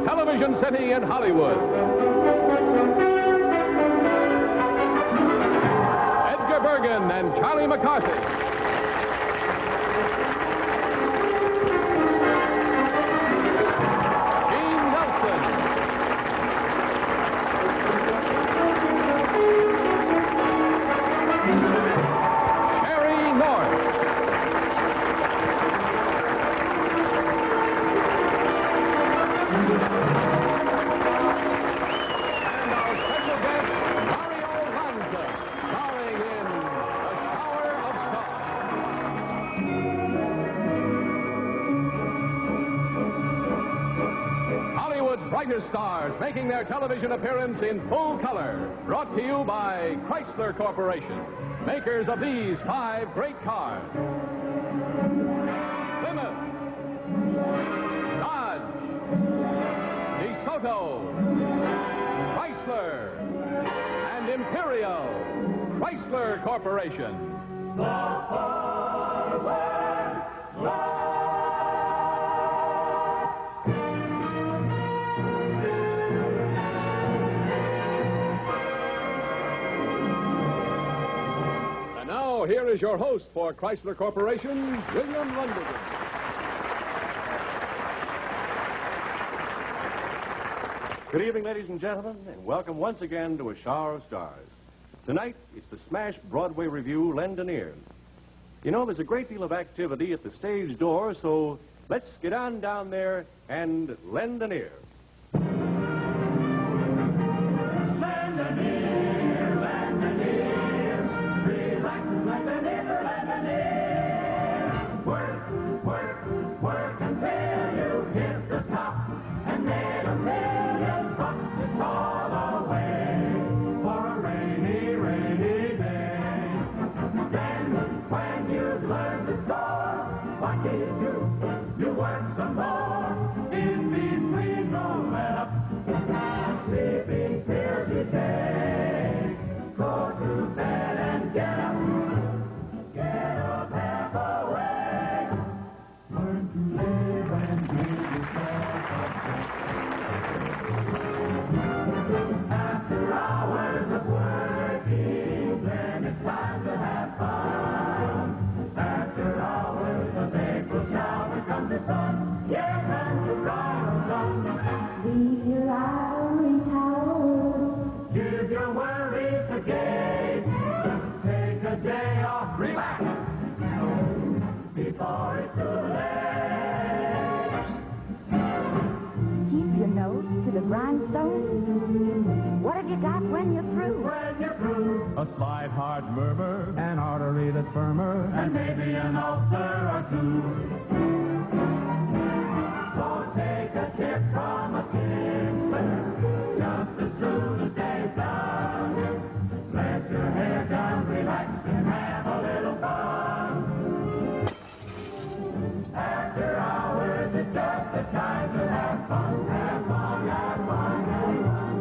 Television City in Hollywood. Edgar Bergen and Charlie McCarthy. Brightest stars making their television appearance in full color. Brought to you by Chrysler Corporation, makers of these 5 great cars. Plymouth, Dodge, DeSoto, Chrysler, and Imperial. Chrysler Corporation. Here is your host for Chrysler Corporation, William Lundigan. Good evening, ladies and gentlemen, and welcome once again to A Shower of Stars. Tonight, it's the smash Broadway review, Lend an Ear. You know, there's a great deal of activity at the stage door, so let's get on down there and lend an ear. What have you got when you're through? When you're through, a slight heart murmur, an artery that's firmer, and maybe an ulcer or two. So take a tip from a kinsman just as soon as day's done. Let your hair down, relax, and have a little fun. After hours, it's just the time to have fun, have fun, have fun, have fun.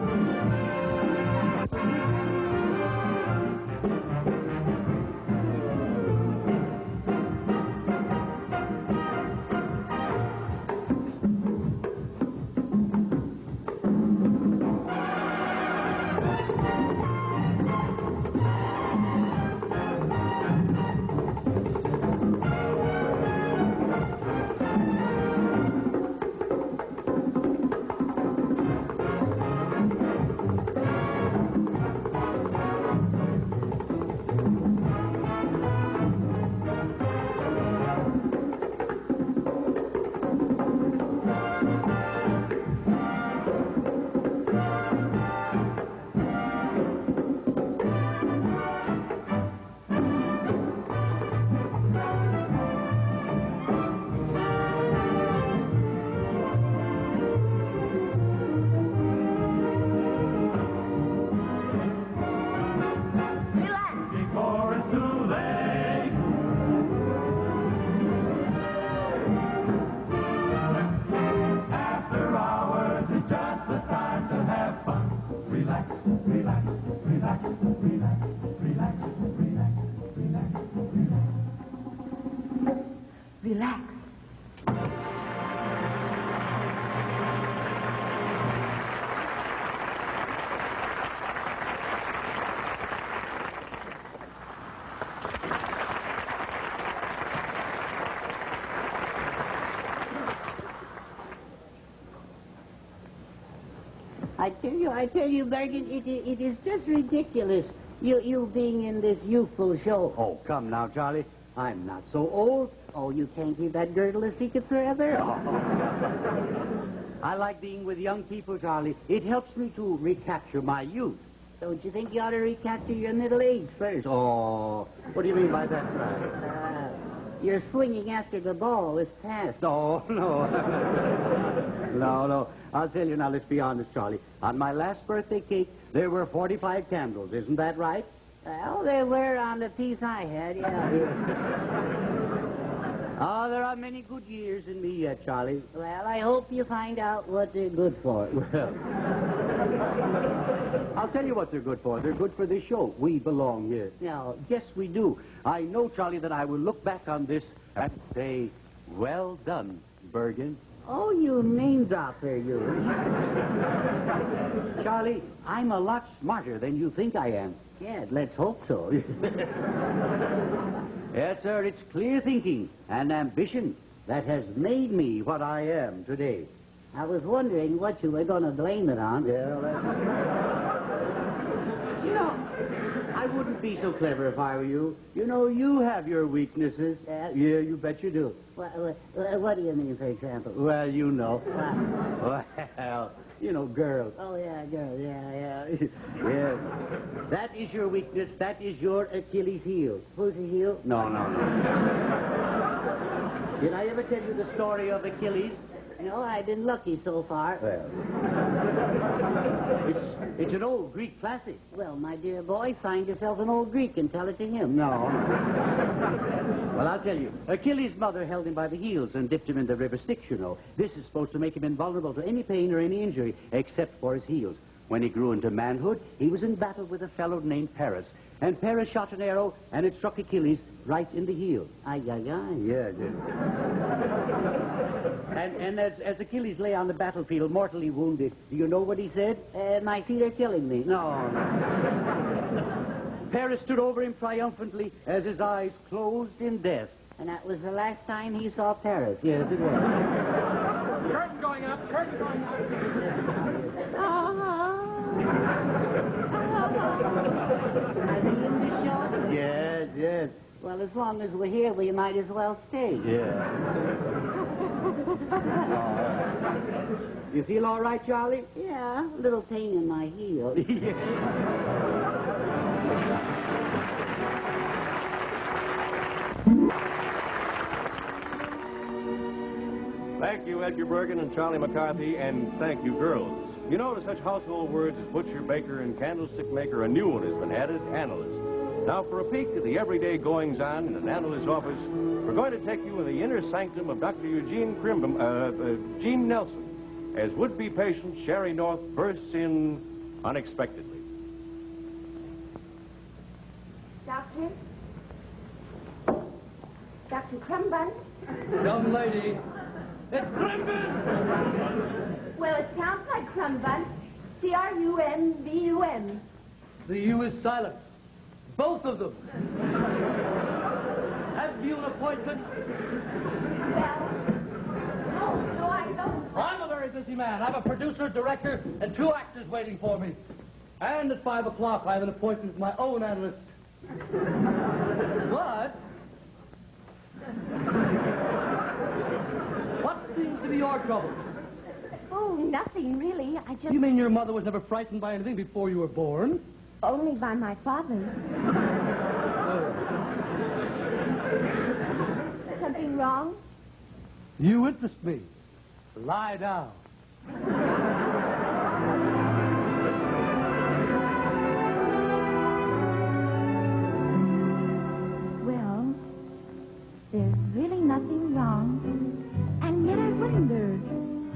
I tell you, Bergen, it is just ridiculous. You being in this youthful show. Oh, come now, Charlie. I'm not so old. Oh, you can't keep that girdle a secret forever? I like being with young people, Charlie. It helps me to recapture my youth. Don't you think you ought to recapture your middle age first? Oh, what do you mean by that? Your swinging after the ball is past. No. No. I'll tell you now, let's be honest, Charlie. On my last birthday cake, there were 45 candles. Isn't that right? Well, they were on the piece I had, yeah. Oh, there are many good years in me yet, Charlie. Well, I hope you find out what they're good for. Well, I'll tell you what they're good for. They're good for this show. We belong here. No. Yes, we do. I know, Charlie, that I will look back on this and say, well done, Bergen. Oh, you name dropper, you. Charlie, I'm a lot smarter than you think I am. Yeah, let's hope so. Yes, sir, it's clear thinking and ambition that has made me what I am today. I was wondering what you were going to blame it on. Yeah, you know, I wouldn't be so clever if I were you. You know, you have your weaknesses. Yeah, you bet you do. What do you mean, for example? Well, you know. Well, you know, girls. Oh, yeah, girl, yeah. Yeah. That is your weakness. That is your Achilles heel. Who's the heel? No. Did I ever tell you the story of Achilles? No, I've been lucky so far. Well, it's an old Greek classic. Well, my dear boy, find yourself an old Greek and tell it to him. No. Well, I'll tell you. Achilles' mother held him by the heels and dipped him in the river Styx, you know. This is supposed to make him invulnerable to any pain or any injury, except for his heels. When he grew into manhood, he was in battle with a fellow named Paris. And Paris shot an arrow, and it struck Achilles right in the heel. Ay. Yeah, it did. And as Achilles lay on the battlefield, mortally wounded, do you know what he said? My feet are killing me. No. Paris stood over him triumphantly as his eyes closed in death. And that was the last time he saw Paris. Yes, it was. Curtain going up. Are they in the show? Yes. Well, as long as we're here, we might as well stay. Yeah. You feel all right, Charlie? Yeah, a little pain in my heel. Thank you, Edgar Bergen and Charlie McCarthy, and thank you, girls. You know, to such household words as butcher, baker, and candlestick maker, a new one has been added, analyst. Now, for a peek at the everyday goings-on in an analyst's office, we're going to take you in the inner sanctum of Dr. Eugene Gene Nelson, as would-be patient Sherry North bursts in unexpectedly. Doctor? Dr. Crumbun? Young lady, it's Crimbin! Well, it sounds like Crumbun. C-R-U-M-B-U-M. The U is silent. Both of them. Have you an appointment? Well, no, I don't. I'm a very busy man. I'm a producer, director, and 2 actors waiting for me. And at 5 o'clock, I have an appointment with my own analyst. What? What seems to be your trouble? Oh, nothing really. I just... You mean your mother was never frightened by anything before you were born? Only by my father. Something wrong? You interest me. Lie down. Well, there's really nothing wrong. And yet I wonder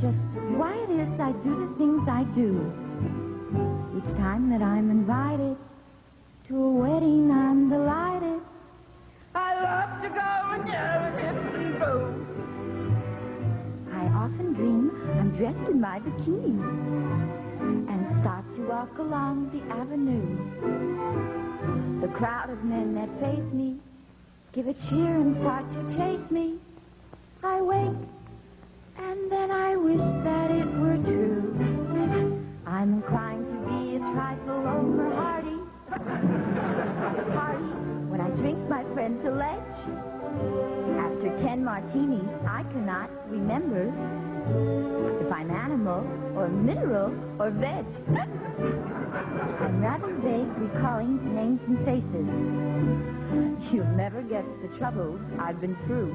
just why it is I do the things I do. Each time that I'm invited to a wedding, I'm delighted. I love to go and yell and go. I often dream I'm dressed in my bikini and start to walk along the avenue. The crowd of men that face me give a cheer and start to chase me. I wait, and then I wish that it were true. I'm inclined to be a trifle over hardy. Hardy when I drink my friend to ledge. After 10 martinis, I cannot remember if I'm animal or mineral or veg. I'm rather vague recalling names and faces. You'll never guess the troubles I've been through.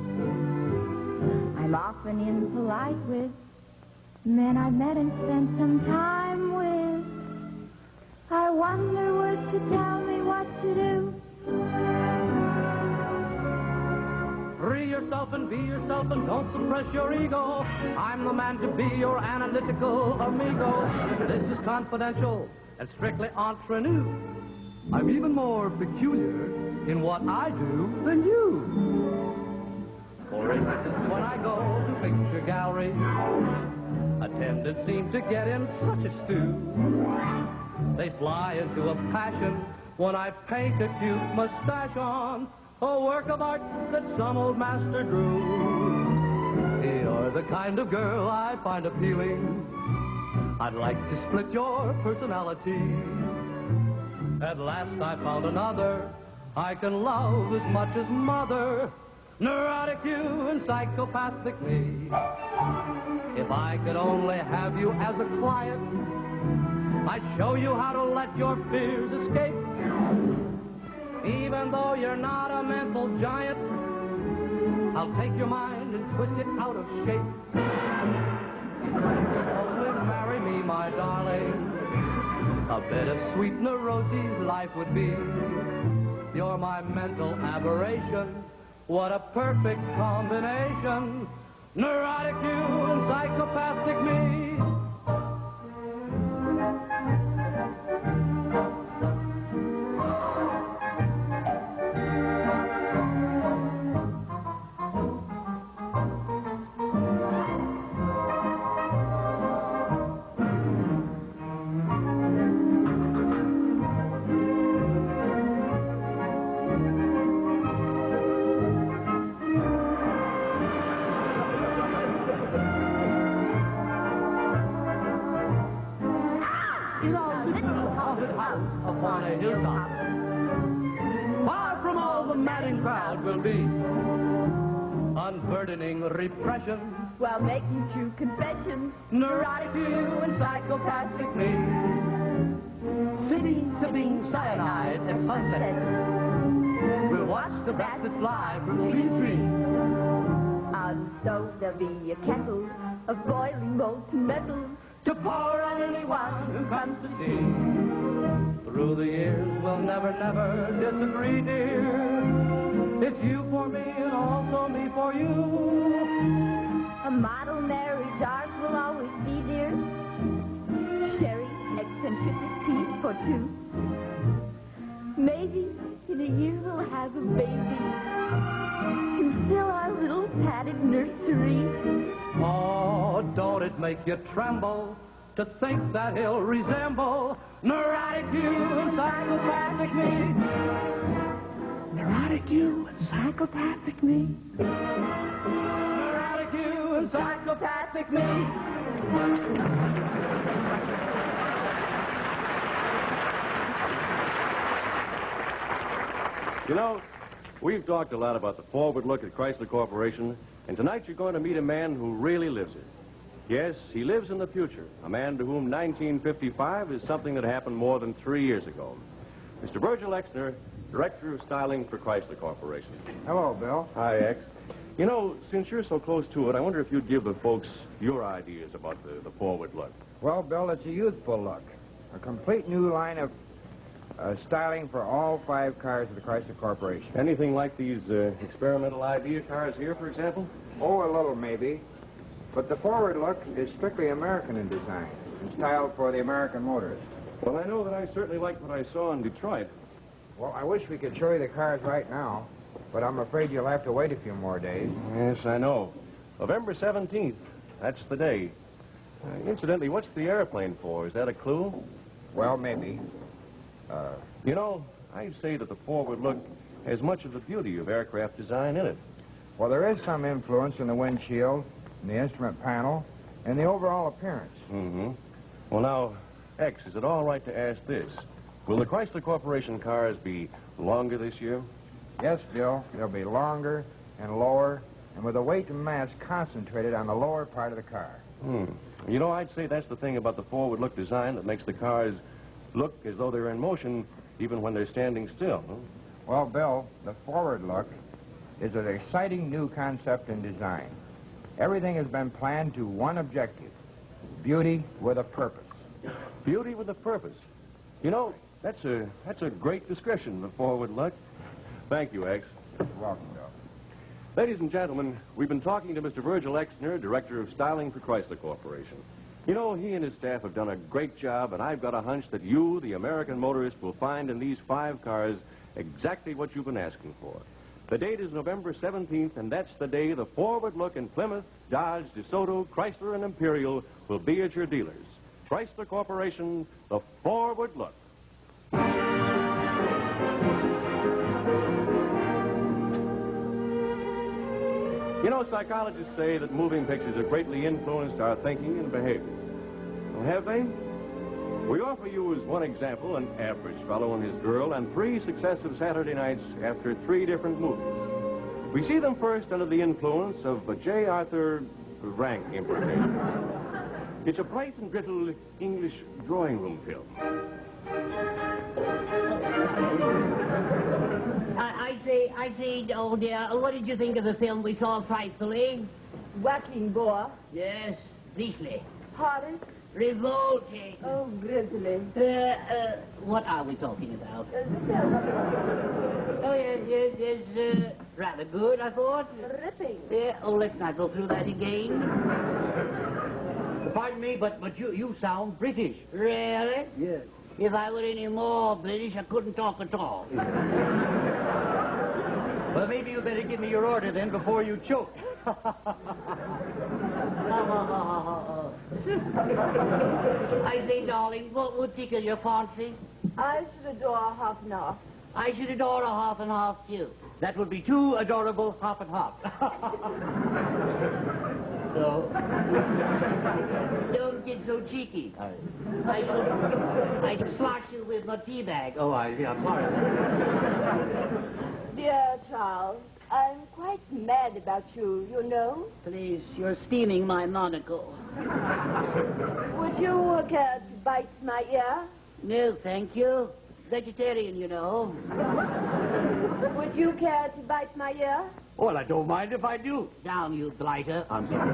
I'm often impolite with men I've met and spent some time with. I wonder would you tell me what to do? Free yourself and be yourself and don't suppress your ego. I'm the man to be your analytical amigo. This is confidential and strictly entre nous. I'm even more peculiar in what I do than you. For instance, when I go to picture gallery, attendants seem to get in such a stew. They fly into a passion when I paint a cute mustache on a work of art that some old master drew. You're the kind of girl I find appealing. I'd like to split your personality. At last I found another I can love as much as mother. Neurotic you and psychopathic me. If I could only have you as a client, I'd show you how to let your fears escape. Even though you're not a mental giant, I'll take your mind and twist it out of shape. Only marry me, my darling. A bit of sweet neuroses life would be. You're my mental aberration. What a perfect combination. Neurotic you and psychopathic me. Upon a hilltop, far from all the madding crowd will be unburdening repression While making true confessions. neurotic you and psychopathic me, sipping cyanide at sunset. We'll watch the bats that fly from tree to tree. On the stove there'll be a kettle of boiling molten metal To pour on anyone who comes to see. Through the years, we'll never, never disagree, dear. It's you for me and also me for you. A model marriage ours will always be, dear. Sherry, eccentricities for two. Maybe in a year we'll have a baby to fill our little padded nursery. Oh, don't it make you tremble to think that he'll resemble neurotic you and psychopathic me? Neurotic you and psychopathic me. Neurotic you and psychopathic me. You know, we've talked a lot about the forward look at Chrysler Corporation, and tonight you're going to meet a man who really lives it. Yes, he lives in the future, a man to whom 1955 is something that happened more than 3 years ago. Mr. Virgil Exner, Director of Styling for Chrysler Corporation. Hello, Bill. Hi, X. You know, since you're so close to it, I wonder if you'd give the folks your ideas about the forward look. Well, Bill, it's a youthful look. A complete new line of styling for all 5 cars of the Chrysler Corporation. Anything like these experimental idea cars here, for example? Oh, a little, maybe. But the forward look is strictly American in design and styled for the American motorist. Well, I know that I certainly liked what I saw in Detroit. Well, I wish we could show you the cars right now, but I'm afraid you'll have to wait a few more days. Yes, I know. November 17th. That's the day. Incidentally, what's the airplane for? Is that a clue? Well, maybe. You know, I'd say that the forward look has much of the beauty of aircraft design in it. Well, there is some influence in the windshield, in the instrument panel, and the overall appearance. Mm-hmm. Well, now, X, is it all right to ask this? Will the Chrysler Corporation cars be longer this year? Yes, Bill. They'll be longer and lower, and with the weight and mass concentrated on the lower part of the car. You know, I'd say that's the thing about the forward look design that makes the cars look as though they're in motion even when they're standing still. Huh? Well, Bill, the forward look is an exciting new concept in design. Everything has been planned to one objective: beauty with a purpose. Beauty with a purpose. You know, that's a great description of forward look. Thank you, X. You're welcome, Bill. Ladies and gentlemen, we've been talking to Mr. Virgil Exner, Director of Styling for Chrysler Corporation. You know, he and his staff have done a great job, and I've got a hunch that you, the American motorist, will find in these 5 cars exactly what you've been asking for. The date is November 17th, and that's the day the forward look in Plymouth, Dodge, DeSoto, Chrysler, and Imperial will be at your dealers. Chrysler Corporation, the forward look. You know, psychologists say that moving pictures have greatly influenced our thinking and behavior. Well, have they? We offer you as one example an average fellow and his girl on 3 successive Saturday nights after 3 different movies. We see them first under the influence of a J. Arthur Rank importation. It's a bright and brittle English drawing room film. I say, oh dear, what did you think of the film we saw frightfully? Whacking boar. Yes, beastly. Pardon? Revolting. Oh, grizzly. What are we talking about? The film. Oh, yes, rather good, I thought. Ripping. Yeah, oh, let's not go through that again. Pardon me, but you sound British. Really? Yes. If I were any more British, I couldn't talk at all. Well, maybe you better give me your order then before you choke. I say, darling, what would tickle your fancy? I should adore half and half. I should adore a half and half, too. That would be 2 adorable half and half. No. Don't get so cheeky. I'd slosh you with my tea bag. Oh, I'm sorry. Dear Charles, I'm quite mad about you, you know. Please, you're steaming my monocle. Would you care to bite my ear? No, thank you. Vegetarian, you know. Would you care to bite my ear? Well, I don't mind if I do. Down, you blighter. I'm sorry.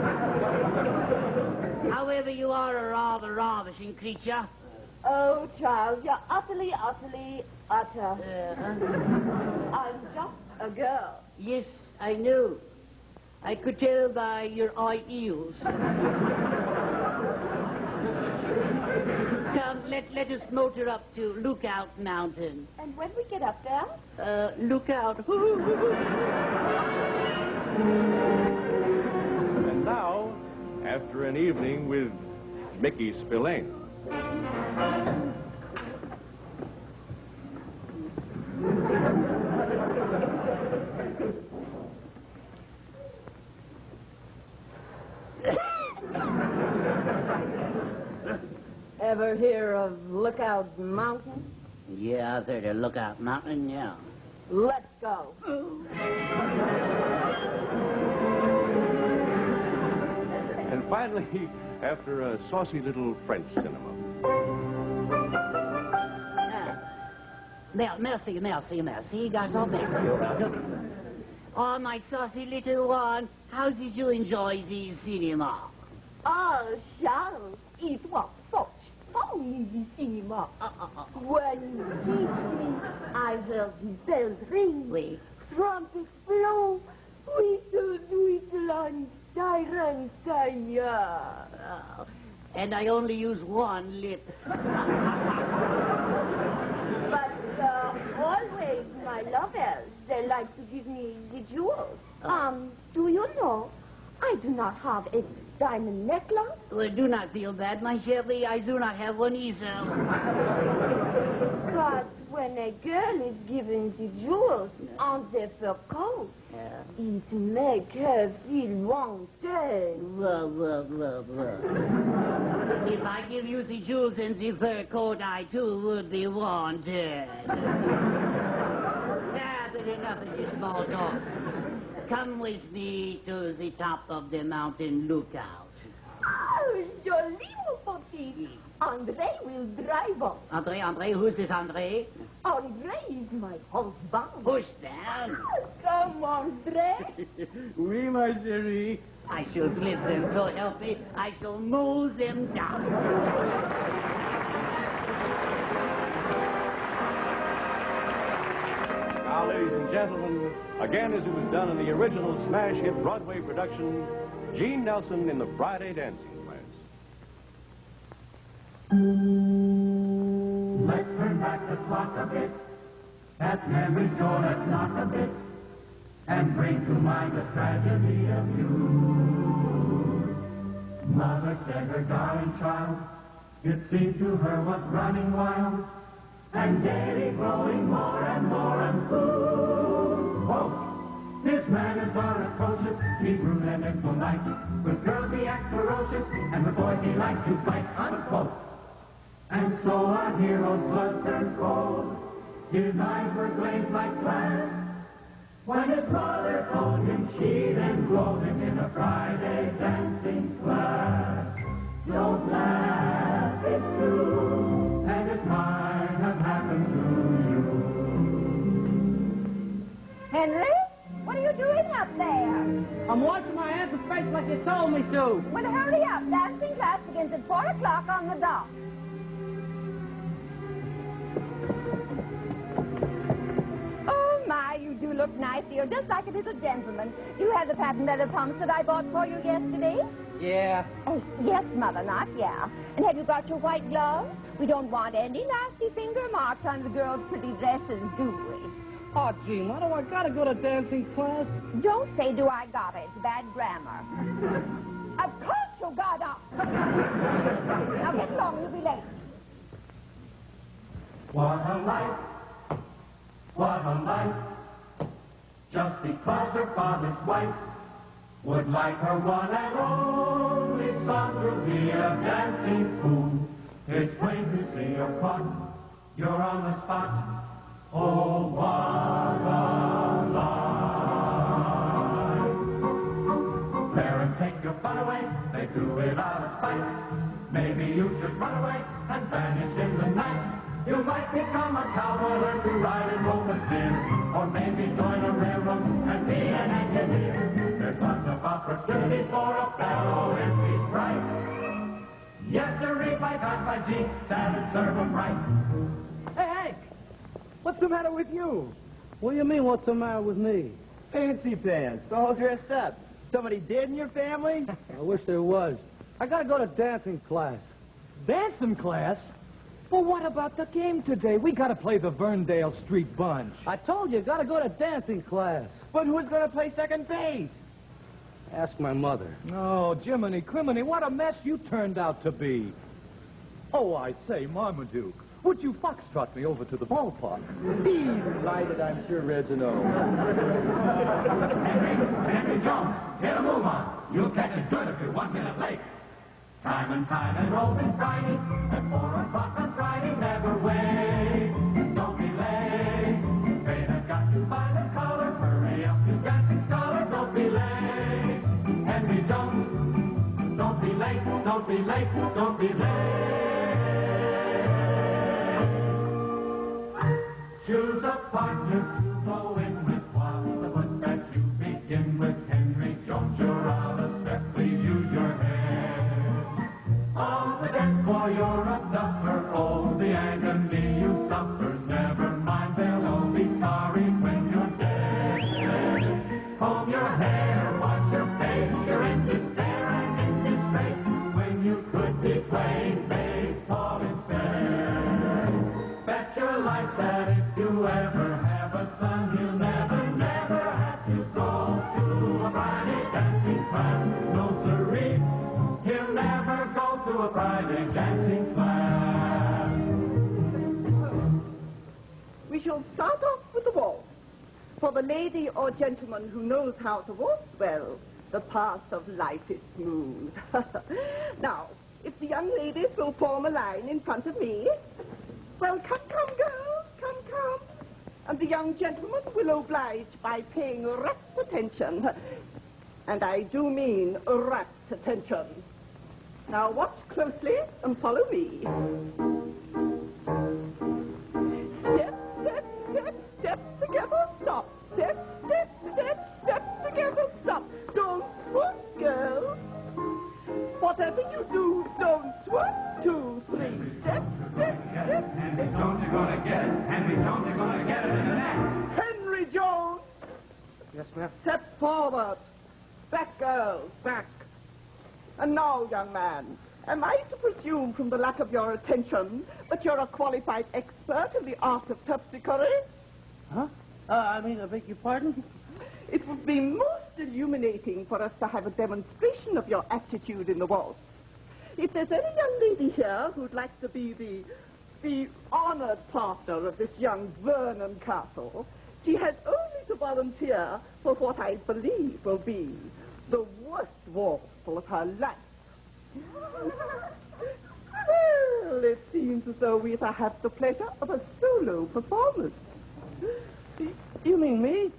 However, you are a rather ravishing creature. Oh, Charles, you're utterly, utterly, utter. I'm just a girl. Yes, I know. I could tell by your eye eels. Come, let us motor up to Lookout Mountain. And when we get up there? Lookout. And now, after an evening with Mickey Spillane. Ever hear of Lookout Mountain? Yeah, I've heard of Lookout Mountain, yeah. Let's go. And finally, after a saucy little French cinema. Merci, garçon, merci. Oh, my saucy little one, how did you enjoy the cinema? Oh, Charles, it was such fun in the cinema. When you kissed me, I heard the bells ring. Oui. Trumpets blow. Whistle, whistle, and siren sing. And I only use one lip. But always my lovers, they like to give me the jewels. Do you know, I do not have a diamond necklace. Well, do not feel bad, my chérie. I do not have one either. But when a girl is given the jewels on the fur coat, it makes her feel wanted. If I give you the jewels in the fur coat, I too would be wanted. But enough of this small talk. Come with me to the top of the mountain lookout. Oh, joli, mon petit. André will drive us. André, who's this André? André is my husband. Push down. Come, André. Oui, ma chérie. I shall flip them, so help me. I shall mow them down. Now, ladies and gentlemen, again as it was done in the original smash hit Broadway production, Gene Nelson in the Friday Dancing Class. Let's turn back the clock a bit, that memory sure let's knock a bit, and bring to mind the tragedy of youth. Mother said her darling child, it seemed to her was running wild, and daily growing more and more uncool. Quote, this man is our atrocious, he rude and impolite, with girls he acts ferocious, and with boys he likes to fight, unquote. And so our hero's blood turned cold, his eyes were glazed like glass, when his mother told him she'd enrolled him in a Friday dancing class. Don't laugh, it's true, and it might have happened to you. Henry, what are you doing up there? I'm washing my hands and face like you told me to. Well, hurry up. Dancing class begins at 4 o'clock on the dot. Oh, my, you do look nice. You're just like a little gentleman. You have the patent leather pumps that I bought for you yesterday? Yeah. Oh, yes, Mother, not yeah. And have you got your white gloves? We don't want any nasty finger marks on the girls' pretty dresses, do we? Oh, Gene, why do I gotta go to dancing class? Don't say, do I got it. It's bad grammar. Of course you got up. Now get along, you'll be late. What a life, what a life, just because her father's wife would like her one and only son to be a dancing fool. It's plain to see you're caught, you're on the spot. Oh, what a life. Parents take your fun away, they do it out of spite. Maybe you should run away and vanish in the night. You might become a cowboy, learn to ride and rope a steer, or maybe join a railroad and be an engineer. There's lots of opportunity for a fellow if he's bright. Yes, sir, by God, by G, that'd serve him right. Hey, Hank, what's the matter with you? What do you mean, what's the matter with me? Fancy pants, all dressed up. Somebody dead in your family? I wish there was. I gotta go to dancing class. Dancing class? Well, what about the game today? We gotta play the Verndale Street Bunch. I told you, gotta go to dancing class. But who's gonna play second base? Ask my mother. Oh, Jiminy Criminy, what a mess you turned out to be. Oh, I say, Marmaduke, would you foxtrot me over to the ballpark? Delighted, I'm sure, Reginald. Henry Jones, get a move on. You'll catch it good if you're 1 minute late. Time and roving Friday, at 4 o'clock on Friday, never wait. Don't be late. Fate has got you by the collar. Hurry up, you dancing scholar, don't be late. Henry Jones, don't be late, don't be late, don't be late. Choose a partner to go in with. What's the book that you begin with? Henry Jones, you're out of step, please use your head. On the deck, boy, you're a duffer. Oh, the agony you suffer. Never mind, they'll all be sorry when you're dead. Comb your hair, wash your face. You're in despair and in disgrace when you could be playing baseball instead. Bet your life that if you ever have a son, he'll never, never have to go to a Friday dancing class. No, sirree. He'll never go to a Friday dancing class. the lady or gentleman who knows how to waltz well, the path of life is smooth. Now, if the young ladies will form a line in front of me, well, come, girls, come. And the young gentleman will oblige by paying rapt attention. And I do mean rapt attention. Now watch closely and follow me. Step together, stop. Step together, stop. Don't swoop, girls. Whatever you do, don't swoop. 2, 3, step. Henry Jones, you're gonna get it. Henry Jones, you're gonna get it in the neck. Henry Jones! Yes, ma'am. Step forward. Back, girls, back. And now, young man, am I to presume from the lack of your attention that you're a qualified expert in the art of terpsichore? Huh? I beg your pardon? It would be most illuminating for us to have a demonstration of your aptitude in the waltz. If there's any young lady here who'd like to be the honored partner of this young Vernon Castle, she has only to volunteer for what I believe will be the worst waltzful of her life. Well, it seems as though we shall have the pleasure of a solo performance. You mean me?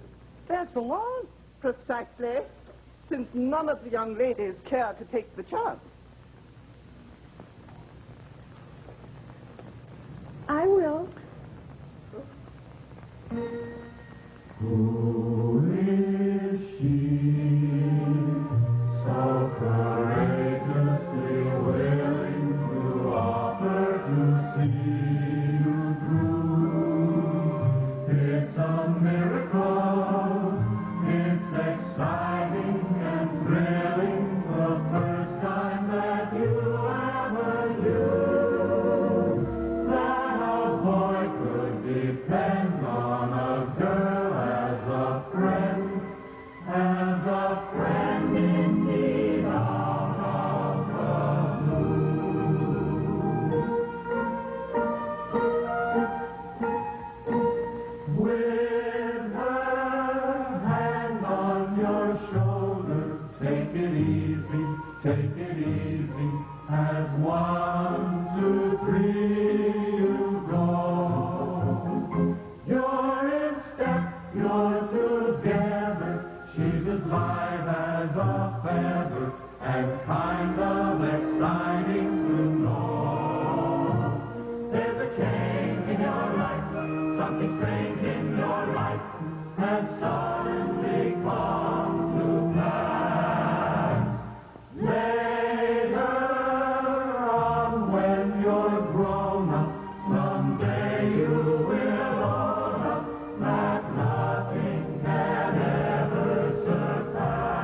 Dance alone? Precisely, since none of the young ladies care to take the chance. I will. Who is she so courageously willing to offer to see you through? It's a miracle. It's exciting and thrilling. The first time that you ever knew that a boy could depend on a girl as a friend indeed out of the blue. With her hand on your shoulder, take it easy, as 1, 2, 3 you go. You're in step, you're together, she's as live as a feather, and kind of exciting to know. There's a change in your life, something strange in your life has suddenly come to pass. Later on, when you're grown up, someday you will own up that nothing can ever surpass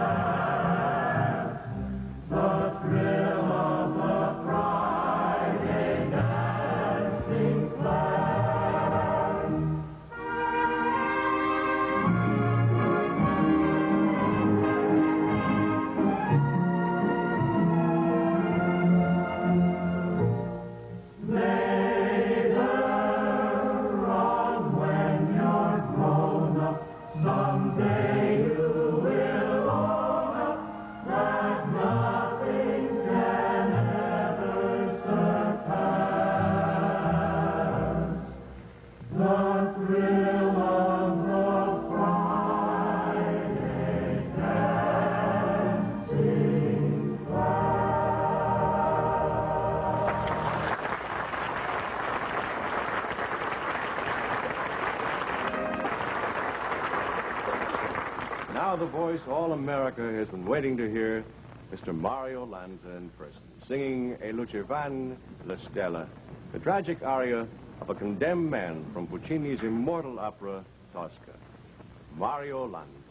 the thrill of the Friday dancing class. Later on, when you're grown up, someday you will own up that nothing can ever surpass the thrill of the Friday dancing class. Now the voice all America has been waiting to hear, Mr. Mario Lanza in person, singing E luce van la stella, the tragic aria of a condemned man from Puccini's immortal opera, Tosca. Mario Lanza.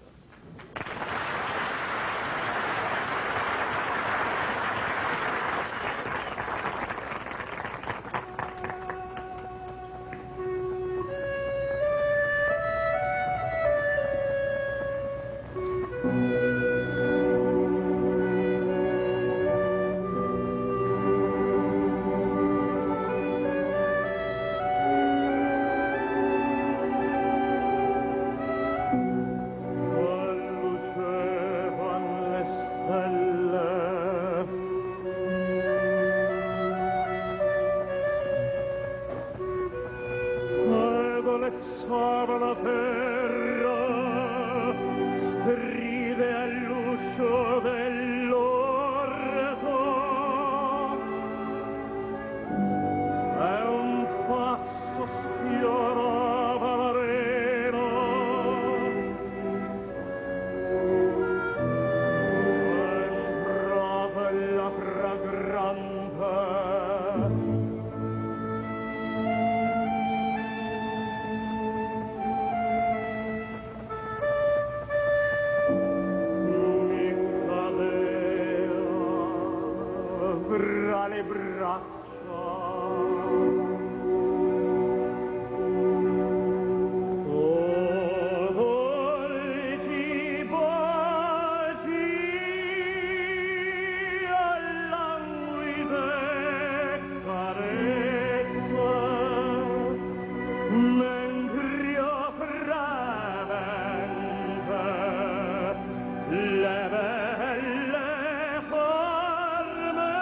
Dolezzava la terra, stride all'uscio dell'orto, e un passo sfiorava l'arena, entrava la fragrante. Fra le braccia, dolci baci all'anguide carezze, mentre io fremente le belle forme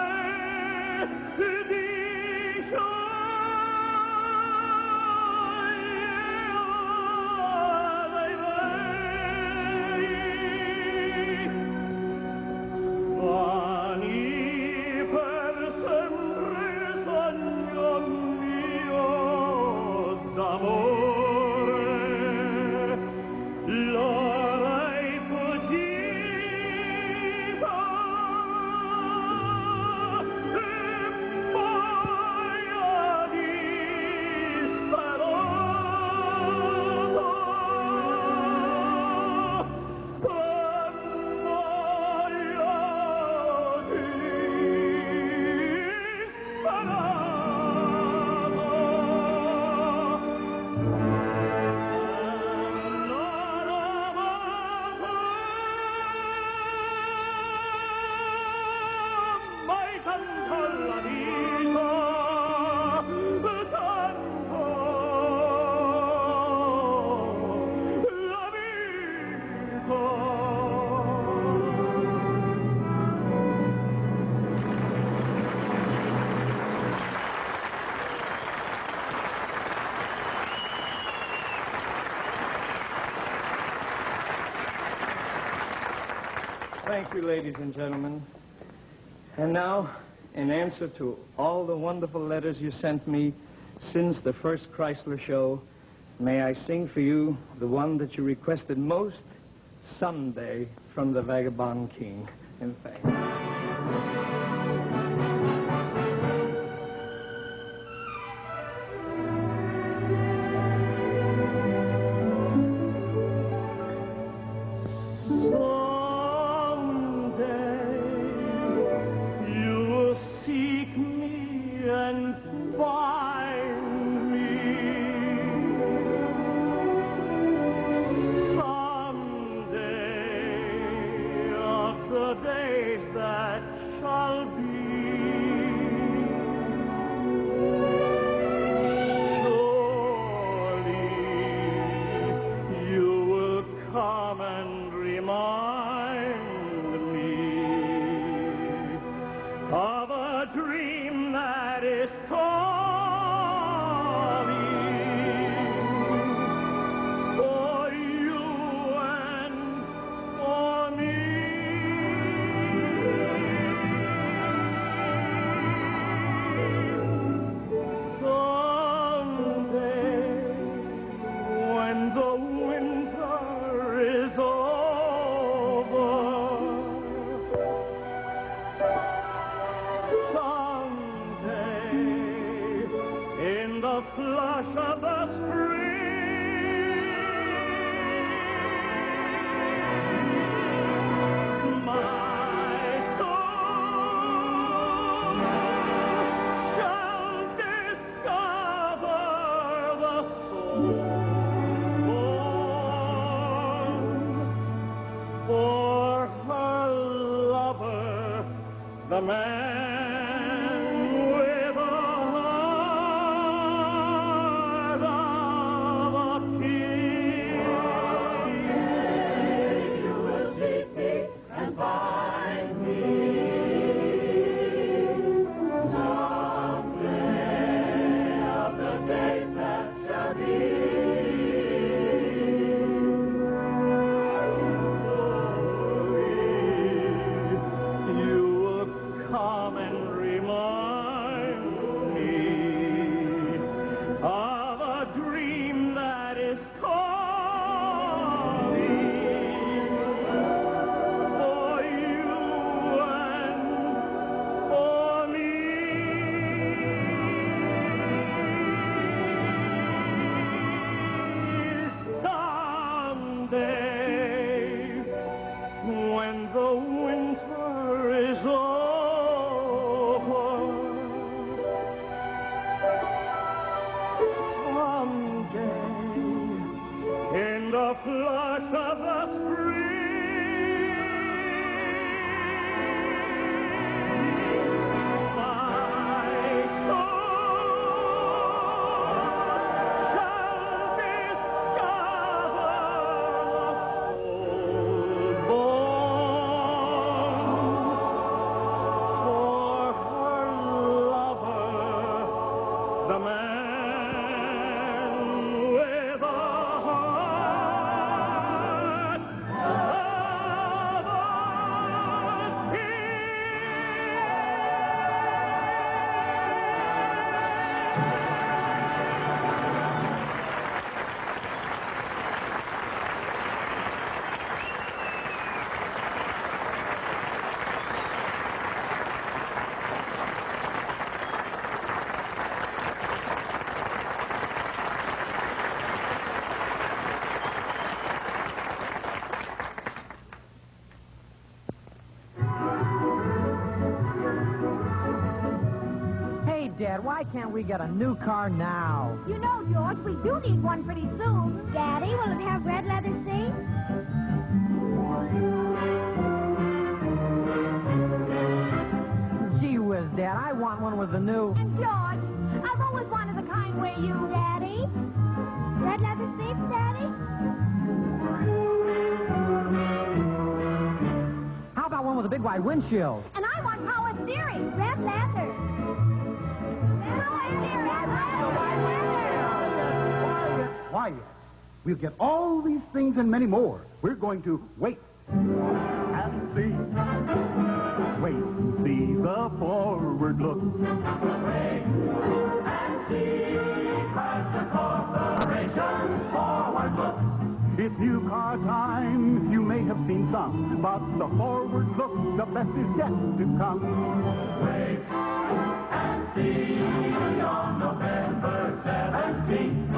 Thank you, ladies and gentlemen. And now, in answer to all the wonderful letters you sent me since the first Chrysler show, may I sing for you the one that you requested most, Someday, from the Vagabond King. In fact. The man with a heart of a king. You will seek me and find me. Dad, why can't we get a new car now? You know, George, we do need one pretty soon. Daddy, will it have red leather seats? Gee whiz, Dad, I want one with the new... And George, I've always wanted the kind where you... Daddy? Red leather seats, Daddy? How about one with a big wide windshield? And I want power steering, red leather. Power steering, red leather. Why, yes. We'll get all these things and many more. We're going to wait and see. Wait and see the forward look. Wait and see, Chrysler Corporation forward look. It's new car time. You may have seen some, but the forward look, the best is yet to come. Wait and see on November 17th.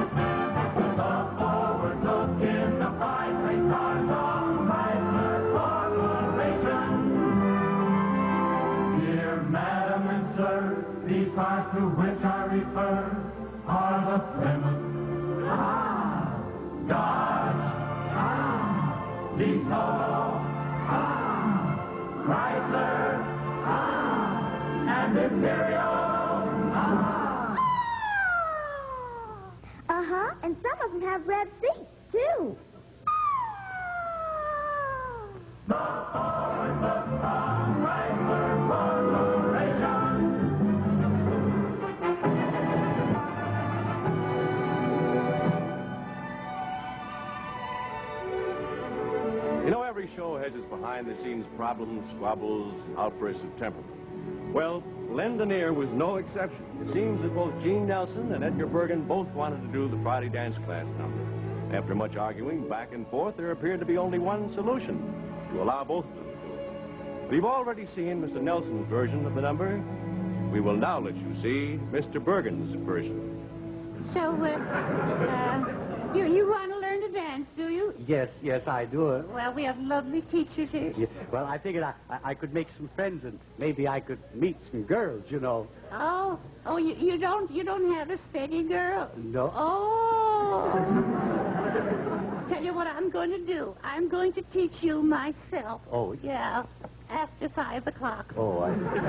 The forward look in the five race cars of Chrysler Corporation. Dear Madam and Sir, these cars to which I refer are the Plymouth, Dodge, DeSoto, Chrysler, and Imperial. Uh-huh, and some of them have red seats, too. The forward look from Chrysler Corporation. You know, every show has its behind-the-scenes problems, squabbles, and outbursts of temperament. Well, Lendonier was no exception. It seems that both Gene Nelson and Edgar Bergen both wanted to do the Friday dance class number. After much arguing back and forth, there appeared to be only one solution, to allow both of them to do it. We've already seen Mr. Nelson's version of the number. We will now let you see Mr. Bergen's version. So, you want to learn to dance, do you? Yes, I do. Well, we have lovely teachers here. Yeah, well, I figured I could make some friends and maybe I could meet some girls, you know. Oh, you don't have a steady girl? No. Oh. Tell you what I'm going to do. I'm going to teach you myself. Oh. Yeah, after 5 o'clock. Oh, I see.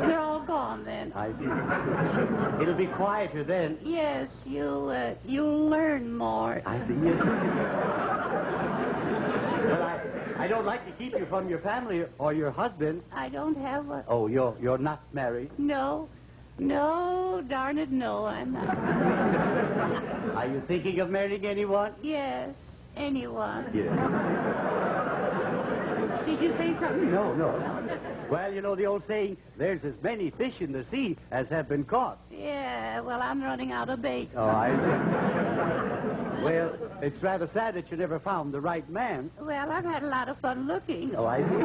They're all gone then. I see. It'll be quieter then. Yes, you'll learn more. I see. Yes. Well, I don't like to keep you from your family or your husband. I don't have a... Oh, you're not married? No, darn it, no, I'm not. Are you thinking of marrying anyone? Yes, anyone. Yes. Did you say something? No. Well, you know the old saying, there's as many fish in the sea as have been caught. Yeah, well, I'm running out of bait. Oh, I see. Well, it's rather sad that you never found the right man. Well, I've had a lot of fun looking. Oh, I see.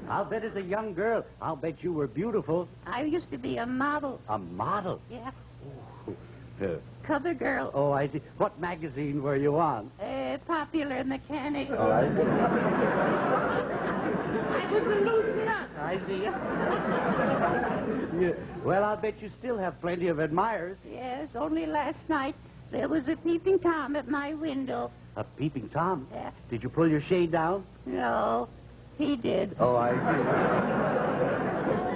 I'll bet as a young girl, I'll bet you were beautiful. I used to be a model. A model? Yeah. Cover girl. Oh, I see. What magazine were you on? Popular Mechanic. Oh, I see. I was a loose nut. I see. Yeah. Well, I'll bet you still have plenty of admirers. Yes, only last night there was a peeping Tom at my window. A peeping Tom? Yeah. Did you pull your shade down? No, he did. Oh, I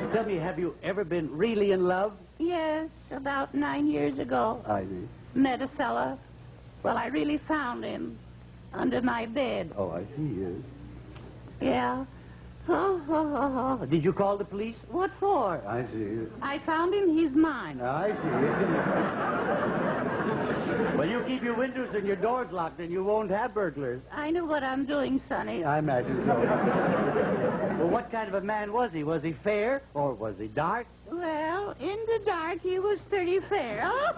see. Tell me, have you ever been really in love? Yes, about 9 years ago. I see. Met a fella. Well, I really found him under my bed. Oh, I see, yes. Yeah. Oh. Did you call the police? What for? I see. I found him. He's mine. I see. Well, you keep your windows and your doors locked and you won't have burglars. I know what I'm doing, Sonny. I imagine so. Well, what kind of a man was he? Was he fair or was he dark? Well, in the dark, he was pretty fair. Oh.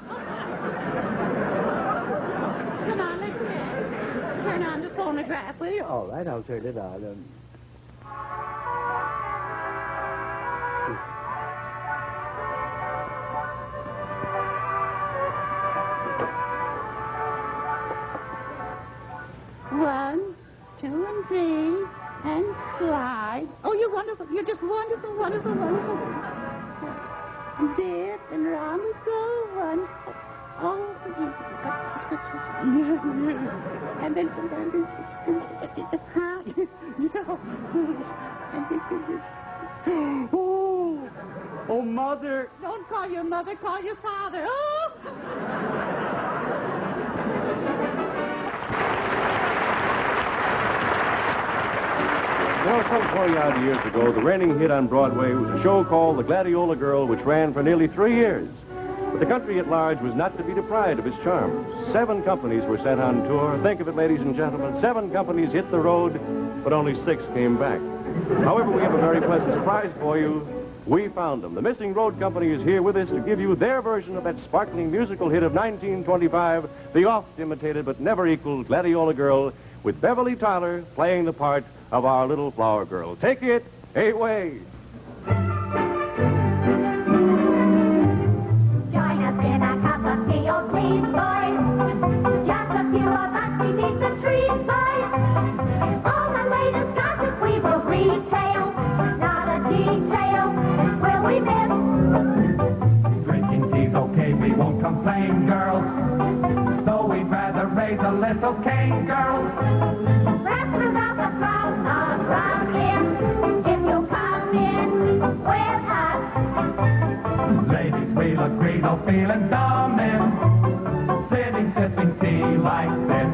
Come on, let's dance. Turn on the phonograph, will you? All right, I'll turn it on. One, two, and three, and slide. Oh, you're wonderful. You're just wonderful. This and round the so on. Oh, and then sometimes Oh, Mother. Don't call your mother, call your father. Oh! Well, some 20-odd years ago, the reigning hit on Broadway was a show called The Gladiola Girl, which ran for nearly 3 years. But the country at large was not to be deprived of its charms. 7 companies were sent on tour. Think of it, ladies and gentlemen. 7 companies hit the road, but only 6 came back. However, we have a very pleasant surprise for you. We found them. The Missing Road Company is here with us to give you their version of that sparkling musical hit of 1925, the oft-imitated but never equaled Gladiola Girl, with Beverly Tyler playing the part of our little flower girl. Take it away. Join us in a cup of tea, oh please, boys. Just a few of us beneath the trees, boys. All the latest gossip we will retail. Not a detail will we miss. Drinking tea's okay, we won't complain, girls. Though we'd rather raise a little cane, girls. Rest without the crowd around here. If you come in with us. Ladies, we'll agree, no feeling dumb in sitting, sipping tea like this.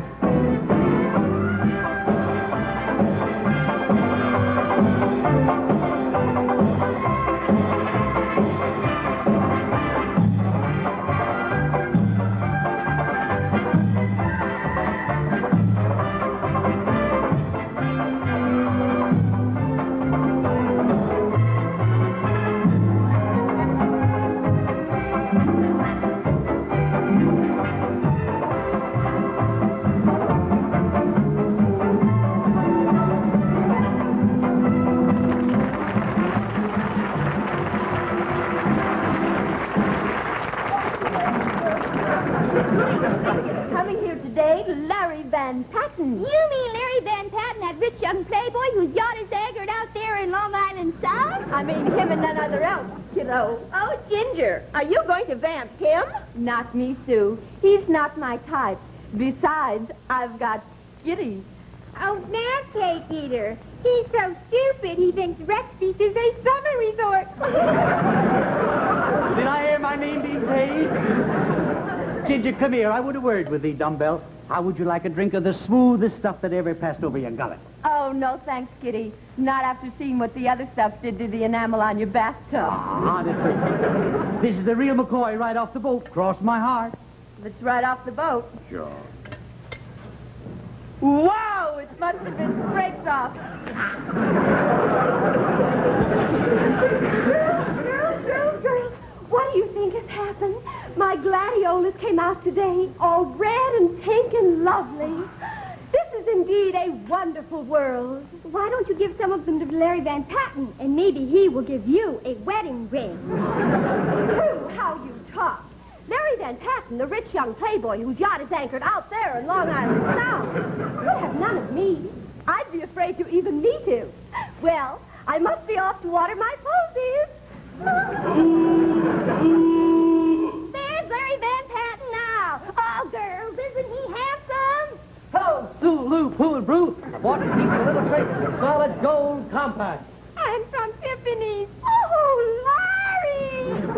Coming here today, Larry Van Patten. You mean Larry Van Patten, that rich young playboy whose yacht is anchored out there in Long Island Sound? I mean him and none other else, kiddo. Oh, Ginger, are you going to vamp him? Not me, Sue. He's not my type. Besides, I've got Kitty. Oh, now, cake eater. He's so stupid, he thinks Rex Beach is a summer resort. Did I hear my name being paid? Ginger, come here. I would a word with thee, dumbbell. How would you like a drink of the smoothest stuff that ever passed over your gullet? Oh, no, thanks, Kitty. Not after seeing what the other stuff did to the enamel on your bathtub. Honestly. This is the real McCoy right off the boat. Cross my heart. It's right off the boat. Sure. Whoa! It must have been scraped off. Girls, what do you think has happened? My gladiolas came out today, all red and pink and lovely. This is indeed a wonderful world. Why don't you give some of them to Larry Van Patten, and maybe he will give you a wedding ring? Prue, how you talk. Larry Van Patten, the rich young playboy whose yacht is anchored out there in Long Island Sound. You have none of me. I'd be afraid to even meet him. Well, I must be off to water my posies. There's Larry Van Patten now. Oh, girls, isn't he handsome? Hello, Sue, Lou, Pooh, and Brew. Want to keep a little trick with solid gold compact. I'm from Tiffany's. Oh, Larry!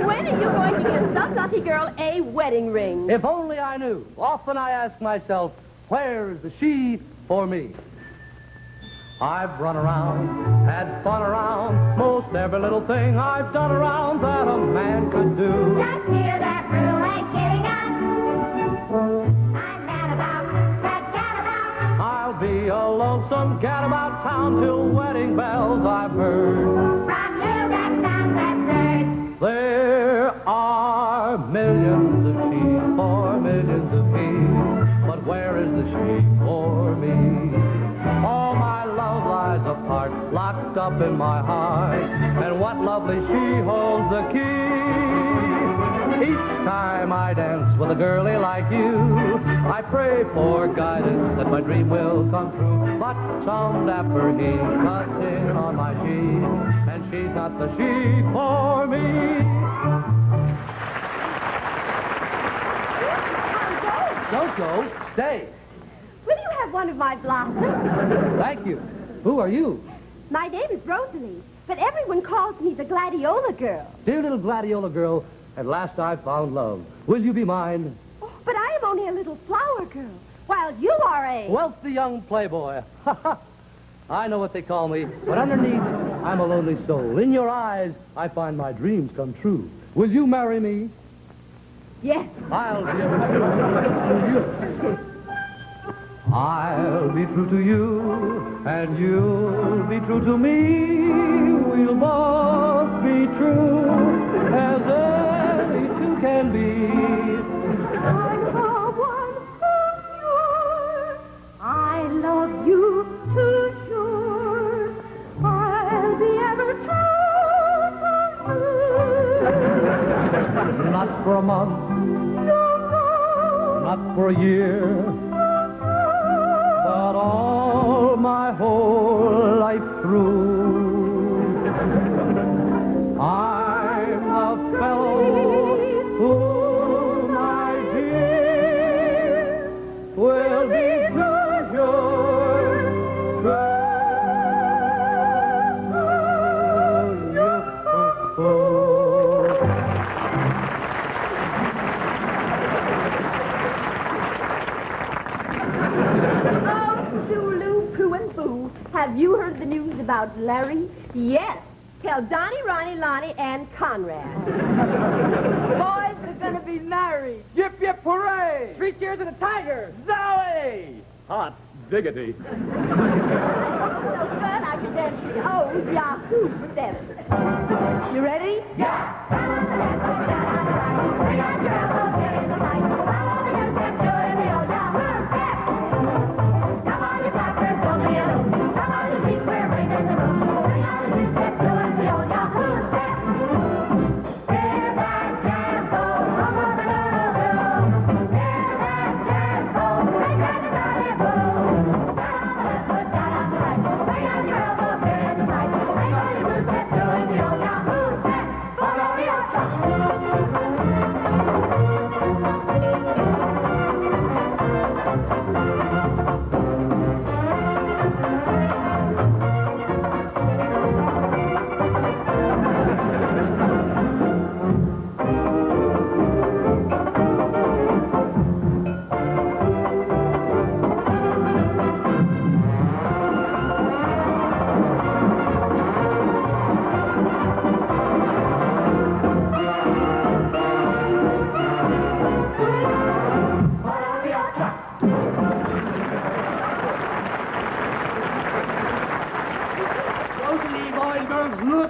When are you going to give some lucky girl a wedding ring? If only I knew. Often I ask myself, where's the she for me? I've run around, had fun around, most every little thing I've done around that a man could do. Just hear that Brew ain't kidding us. I'm mad about that gadabout. I'll be a lonesome gadabout town till wedding bells I've heard. From you that sounds absurd. There are millions of sheep for millions of me, but where is the she for me? All my love lies apart, locked up in my heart, and what lovely she holds the key. Each time I dance with a girlie like you, I pray for guidance that my dream will come true. But some dapper he cuts in on my cheek, and she's not the she for me. Don't go. Stay. Will you have one of my blossoms? Thank you. Who are you? My name is Rosalie, but everyone calls me the Gladiola girl. Dear little Gladiola girl, at last I've found love. Will you be mine? Oh, but I am only a little flower girl, while you are a... Wealthy young playboy. I know what they call me, but underneath, I'm a lonely soul. In your eyes, I find my dreams come true. Will you marry me? Yes. I'll be I'll be true to you, and you'll be true to me. We'll both be true as any two can be. I'm the one who's yours. I love you too sure. I'll be ever true to you. Not for a month, not for a year, but all my whole life through. I'm the fellow who, my dear, will be true yours. Have you heard the news about Larry? Yes. Tell Donnie, Ronnie, Lonnie, and Conrad. Boys are going to be married. Yip, yip, hooray! 3 cheers and a tiger. Zoe! Hot diggity. So good I could dance the old Yahoo for 7. You ready?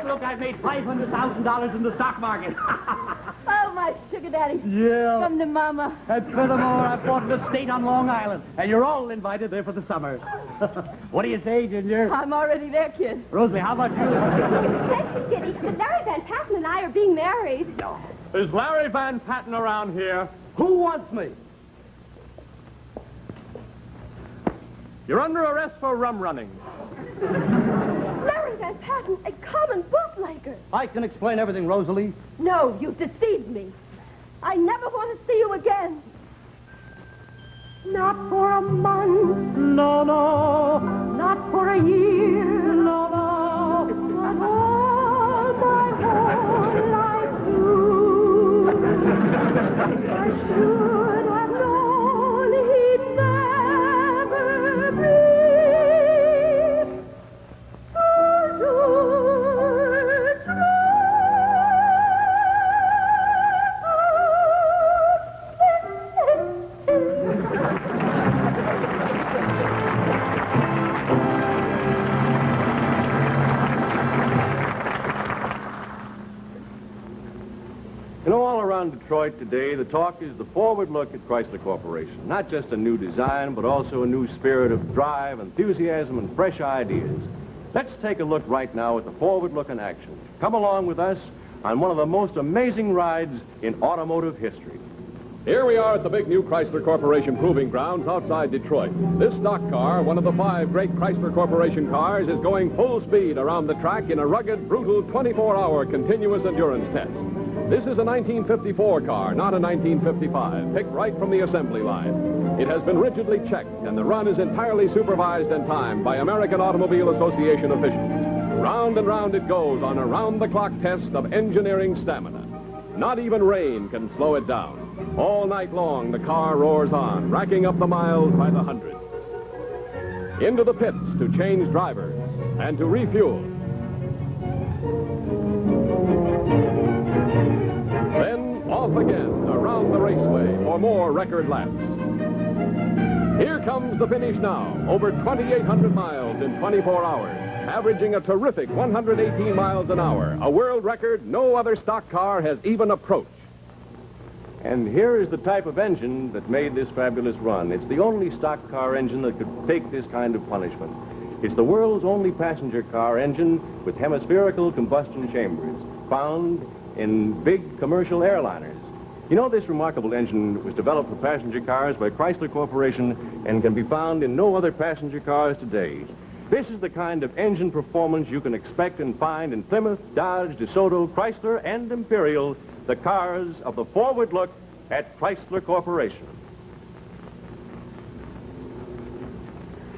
Look, I've made $500,000 in the stock market. Oh, my sugar daddy. Yeah. Come to Mama. And furthermore, I've bought an estate on Long Island, and you're all invited there for the summer. What do you say, Ginger? I'm already there, kid. Rosalie, how about you? Thank you, Kitty. But Larry Van Patten and I are being married. Is Larry Van Patten around here? Who wants me? You're under arrest for rum running. Larry Van Patten, a common bootlegger. I can explain everything, Rosalie. No, you deceived me. I never want to see you again. Not for a month. No, no. Not for a year. No, no. But all my whole life through. I should have known he'd never be. You know, all around Detroit today, the talk is the forward look at Chrysler Corporation. Not just a new design, but also a new spirit of drive, enthusiasm, and fresh ideas. Let's take a look right now at the forward look in action. Come along with us on one of the most amazing rides in automotive history. Here we are at the big new Chrysler Corporation Proving Grounds outside Detroit. This stock car, one of the 5 great Chrysler Corporation cars, is going full speed around the track in a rugged, brutal 24-hour continuous endurance test. This is a 1954 car, not a 1955, picked right from the assembly line. It has been rigidly checked, and the run is entirely supervised and timed by American Automobile Association officials. Round and round it goes on a round-the-clock test of engineering stamina. Not even rain can slow it down. All night long, the car roars on, racking up the miles by the hundreds. Into the pits to change drivers and to refuel. Then off again around the raceway for more record laps. Here comes the finish now, over 2,800 miles in 24 hours, averaging a terrific 118 miles an hour, a world record no other stock car has even approached. And here is the type of engine that made this fabulous run. It's the only stock car engine that could take this kind of punishment. It's the world's only passenger car engine with hemispherical combustion chambers, found in big commercial airliners. You know, this remarkable engine was developed for passenger cars by Chrysler Corporation and can be found in no other passenger cars today. This is the kind of engine performance you can expect and find in Plymouth, Dodge, DeSoto, Chrysler, and Imperial, the cars of the forward look at Chrysler Corporation.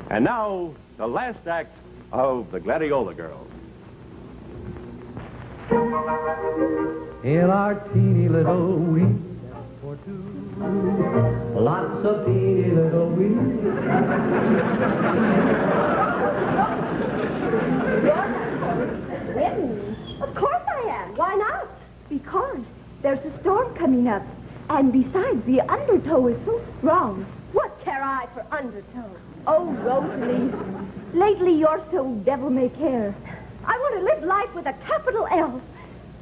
And now, the last act of the Gladiola Girls. In our teeny little wee for two, lots of teeny little wee. Of course I am. Why not? Because there's a storm coming up. And besides, the undertow is so strong. What care I for undertow? Oh, Rosalie, lately you're so devil-may-care. I want to live life with a capital L.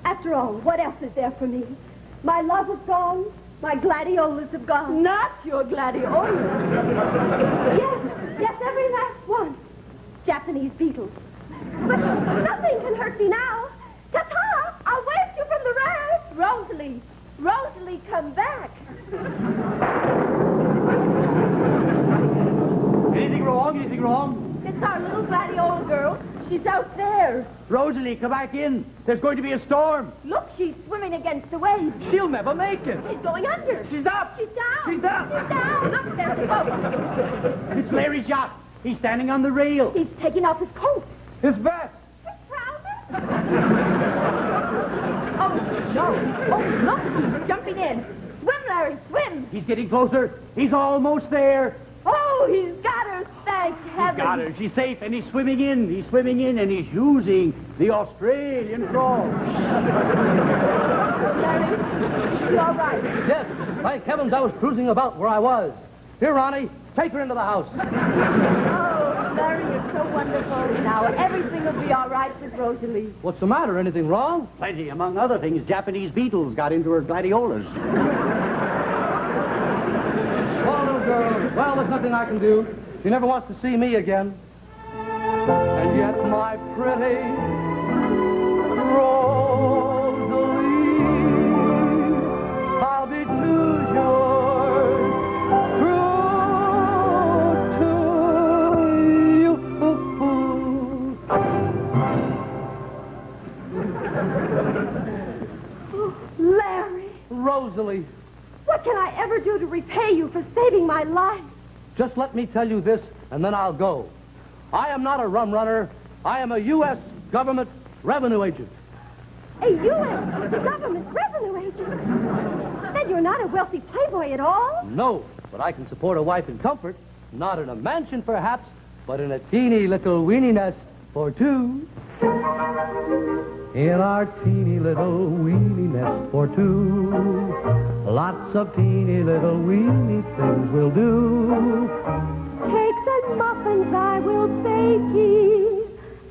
After all, what else is there for me? My love is gone. My gladiolas have gone. Not your gladiolas. Yes, every last one. Japanese beetles. But nothing can hurt me now. Ta-ta! I'll wave you from the raft. Rosalie, come back. Anything wrong? It's our little gladiola girl. She's out there. Rosalie, come back in. There's going to be a storm. Look, she's swimming against the waves. She'll never make it. She's going under. She's up. She's down. She's up. She's down. Look, there's the boat. It's Larry's yacht. He's standing on the rail. He's taking off his coat. His vest. His trousers. Oh, no. Oh, look, he's jumping in. Swim, Larry, swim. He's getting closer. He's almost there. Oh, he's got her, thank heaven. He's got her. She's safe, and he's swimming in. He's swimming in, and he's using the Australian crawl. Larry, you all right? Yes, thank heavens I was cruising about where I was. Here, Ronnie, take her into the house. Oh, Larry, you're so wonderful. Now, everything will be all right with Rosalie. What's the matter? Anything wrong? Plenty. Among other things, Japanese beetles got into her gladiolas. Poor little girl. Well, there's nothing I can do. She never wants to see me again. And yet, my pretty Rosalie, I'll be true yours, true to you. Larry, Rosalie, what can I ever do to repay you for saving my life? just let me tell you this, and then I'll go. I am not a rum runner. I am a U.S. government revenue agent. A U.S. government revenue agent? Then you're not a wealthy playboy at all? No, but I can support a wife in comfort. Not in a mansion, perhaps, but in a teeny little weenie nest for two. In our teeny little weenie nest for two, lots of teeny little weeny things we'll do. Cakes and muffins I will bake,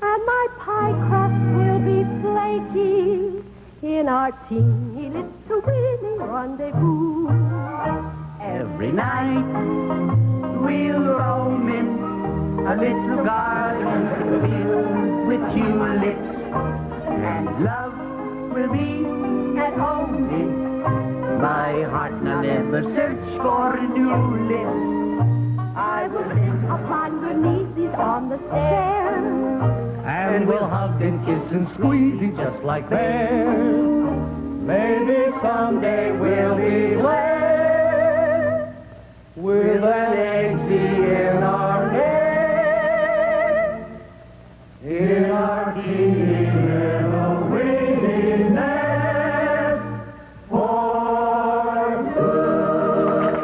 and my pie crust will be flaky in our teeny little weeny rendezvous. Every night we'll roam in a little garden filled with tulips, and love will be at home in my heart. Now never search for a new lips. I will sit upon your knees on the stairs, And we'll hug and kiss and squeeze just like bears. Maybe someday we'll be wed with an eggsy in our nest, in our teeny little weeny nest for good.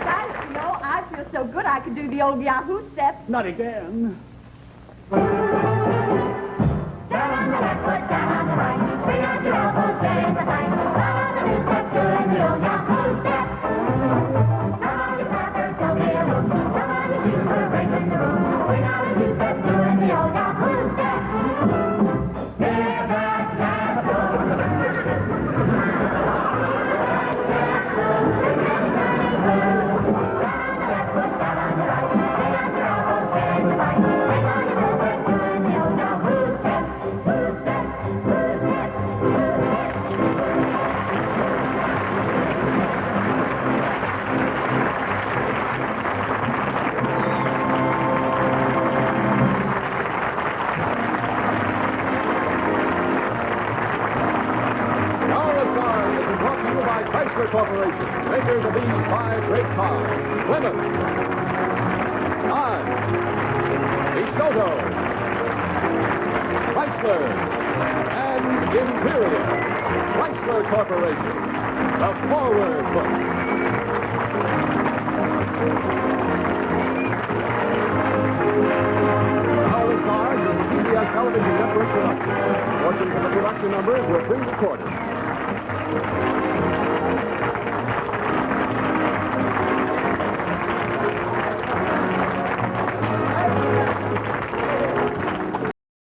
Guys, you know, I feel so good I could do the old Yahoo step. Not again. Chrysler Corporation, makers of these 5 great cars: Plymouth, Dodge, DeSoto, Chrysler, and Imperial. Chrysler Corporation, the forward book. Now the stars of the CBS Television Network production. Portions of the production numbers were pre-recorded.